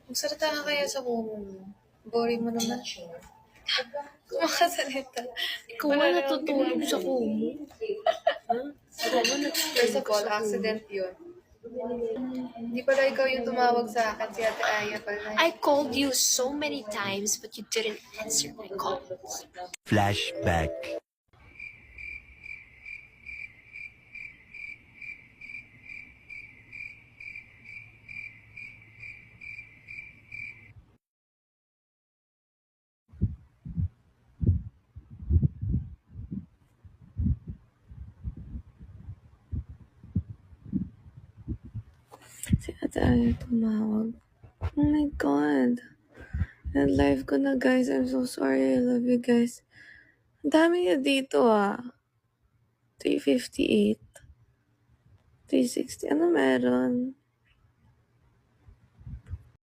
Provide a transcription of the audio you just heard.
Magsalita ka kaya sa kumo mo. Boring mo naman. Kumakasalita. Ikaw nga natutulog sa kumo. First of all, accident yun. Hindi pala ikaw yung tumawag sa akin, si Ate Aya pala. I called you so many times but you didn't answer my calls. Flashback. Si Ate Aya tumawag. Oh my God. Live ko na guys. I'm so sorry. I love you guys. Ang dami niya dito 358. 360. Ano meron?